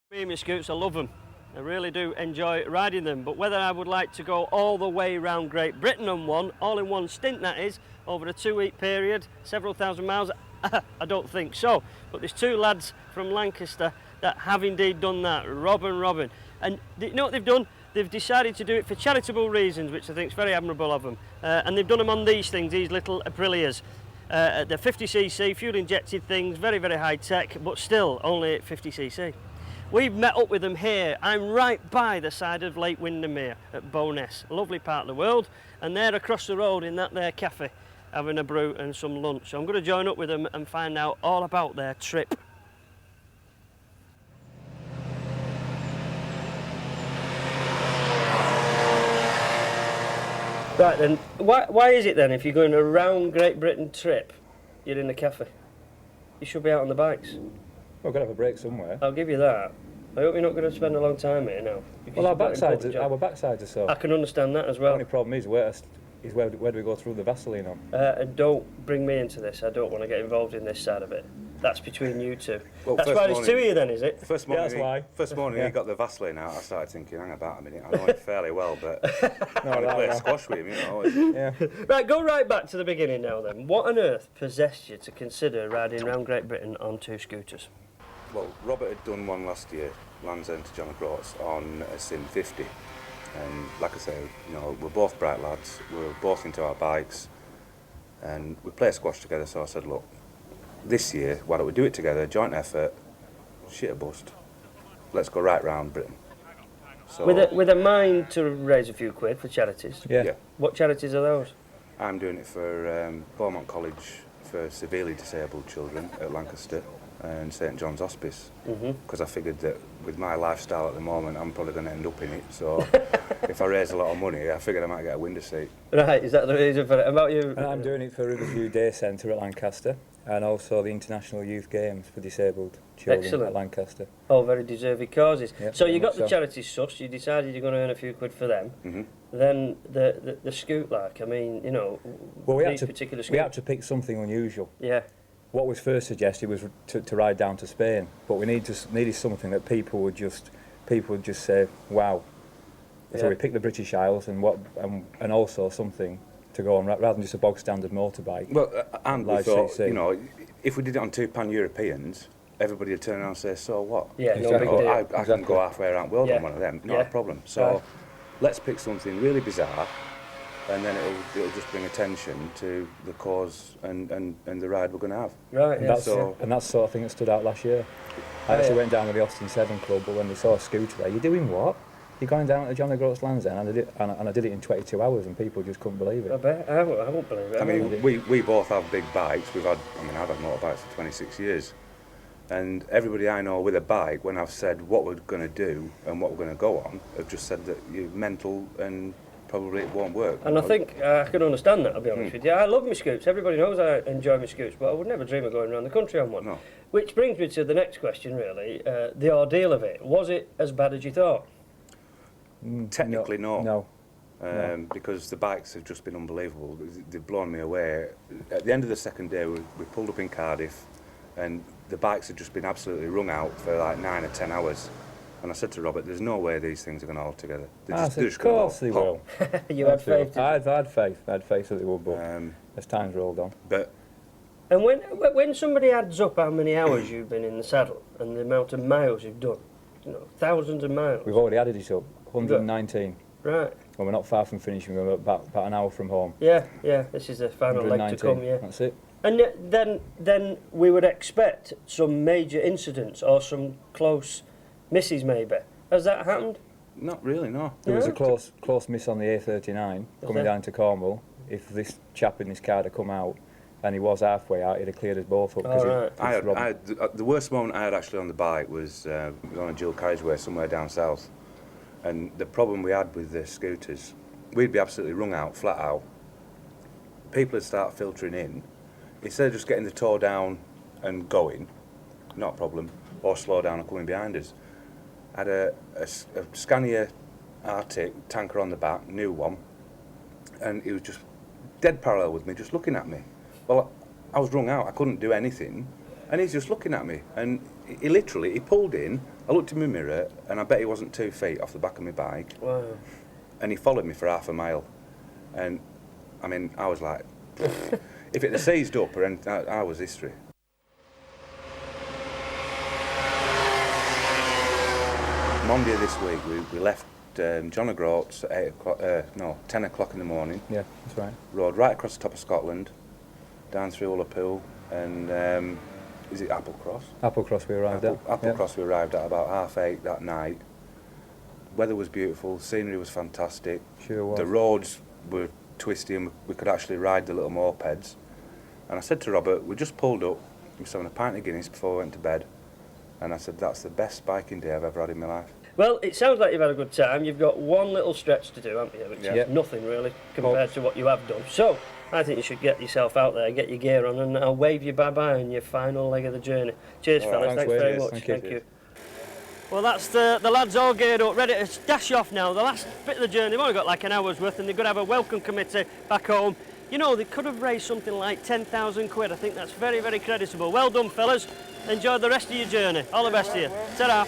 Me and my scoots, I love them. I really do enjoy riding them, but whether I would like to go all the way around Great Britain on one, all in one stint that is, over a 2-week period, several thousand miles, I don't think so. But there's two lads from Lancaster that have indeed done that, Rob and Robin. And you know what they've done? They've decided to do it for charitable reasons, which I think is very admirable of them. And they've done them on these things, these little Aprilias. They're 50cc, fuel injected things, very, very high tech, but still only 50cc. We've met up with them here. I'm right by the side of Lake Windermere at Bowness, a lovely part of the world, and they're across the road in that there cafe having a brew and some lunch. So I'm going to join up with them and find out all about their trip. Right then, why is it then if you're going a round Great Britain trip, you're in the cafe? You should be out on the bikes. We've got to have a break somewhere. I'll give you that. I hope you're not going to spend a long time here now. Well, our backsides are sore. I can understand that as well. The only problem is where do we go through the Vaseline on? And don't bring me into this. I don't want to get involved in this side of it. That's between you two. Well, that's why there's two of you then, is it? First morning, that's why. First morning he got the Vaseline out, I started thinking, hang about a minute, I know him fairly well, but I'm going to play squash with him, you know. Yeah. Right, go right back to the beginning now then. What on earth possessed you to consider riding around Great Britain on two scooters? Well, Robert had done one last year, Land's End to John O'Groats, on a Sim 50. And like I say, you know, we're both bright lads, we're both into our bikes, and we play squash together, so I said, look, this year, why don't we do it together, joint effort, shit or bust. Let's go right round Britain. So with a mind to raise a few quid for charities? Yeah. What charities are those? I'm doing it for Beaumont College for severely disabled children at Lancaster and St John's Hospice, because I figured that with my lifestyle at the moment I'm probably going to end up in it, so if I raise a lot of money I figured I might get a window seat. Right, is that the reason for it? About you? And I'm doing it for Riverview Day Centre at Lancaster and also the International Youth Games for disabled children. Excellent. At Lancaster. All very deserving causes. Yep, so you got the so. charity sussed, you decided you're going to earn a few quid for them. Then the scoot, like, I mean, you know, Well, these particular scoots. we had to pick something unusual. Yeah. What was first suggested was to ride down to Spain, but we needed something that people would just say, wow. Yeah. So we picked the British Isles and also something to go on rather than just a bog standard motorbike. Well, and we thought, CC. you know, if we did it on two pan-Europeans, everybody would turn around and say, so what? Yeah, Exactly. no big deal. I can Exactly. go halfway around the world Yeah. on one of them, not Yeah. a problem. So Right. let's pick something really bizarre, and then it'll just bring attention to the cause and the ride we're going to have. Right, And yeah. that's the sort of thing that stood out last year. I actually went down with the Austin 7 Club, but when they saw a scooter there, you're doing what? You're going down to John O'Groats Land's End, and I did it in 22 hours, and people just couldn't believe I it. bet. I won't believe it. I mean, we both have big bikes. I've had motorbikes for 26 years. And everybody I know with a bike, when I've said what we're going to do and what we're going to go on, have just said that you're mental and probably it won't work. And I think I can understand that, I'll be honest with you. I love my scoots. Everybody knows I enjoy my scoots, but I would never dream of going around the country on one. No. Which brings me to the next question, really. The ordeal of it. Was it as bad as you thought? Technically, no. No. Because the bikes have just been unbelievable. They've blown me away. At the end of the second day, we pulled up in Cardiff, and the bikes had just been absolutely wrung out for like 9 or 10 hours. And I said to Robert, there's no way these things are going to hold together. Of course they will. You had faith in I'd had faith. I had faith that they would, but as time's rolled on. But And when somebody adds up how many hours you've been in the saddle and the amount of miles you've done, you know, thousands of miles. We've already added it up, 119. Right. And we're not far from finishing, we're about an hour from home. Yeah, this is the final leg to 119, come, yeah. that's it. And then we would expect some major incidents or some close misses maybe. Has that happened? not really, no. There was a Yeah. close miss on the A39 coming there? down to Cornwall. If this chap in this car had come out, and he was halfway out, he'd have cleared us both up. All right. The worst moment I had actually on the bike was on a dual carriageway somewhere down south. And the problem we had with the scooters, we'd be absolutely wrung out, flat out. People would start filtering in. Instead of just getting the toe down and going, not a problem, or slow down and coming behind us. I had a Scania Arctic tanker on the back, new one, and he was just dead parallel with me, just looking at me. Well, I was wrung out, I couldn't do anything, And he's just looking at me, and he literally, he pulled in, I looked in my mirror, and I bet he wasn't 2 feet off the back of my bike. Wow. And he followed me for half a mile. And, I mean, I was like, if it had seized up, or anything, I was history. Monday this week, we left John O'Groats at 10 o'clock in the morning. Yeah, that's right. Rode right across the top of Scotland, down through Ullapool, and is it Applecross? Applecross we arrived at. Applecross we arrived at about 8:30 that night. Weather was beautiful, scenery was fantastic. Sure was. The roads were twisty and we could actually ride the little mopeds. And I said to Robert, we just pulled up, we was having a pint of Guinness before we went to bed. And I said, that's the best biking day I've ever had in my life. Well, it sounds like you've had a good time. You've got one little stretch to do, haven't you? Which is nothing really compared to what you have done. So, I think you should get yourself out there, get your gear on, and I'll wave you bye-bye on your final leg of the journey. Cheers, fellas. Thanks very much. Thank you. Well, that's the lads all geared up, ready to dash off now. The last bit of the journey, they've only got like an hour's worth, and they're going to have a welcome committee back home. You know, they could have raised something like 10,000 quid. I think that's very, very creditable. Well done, fellas. Enjoy the rest of your journey. All the best to you. Ta-ra.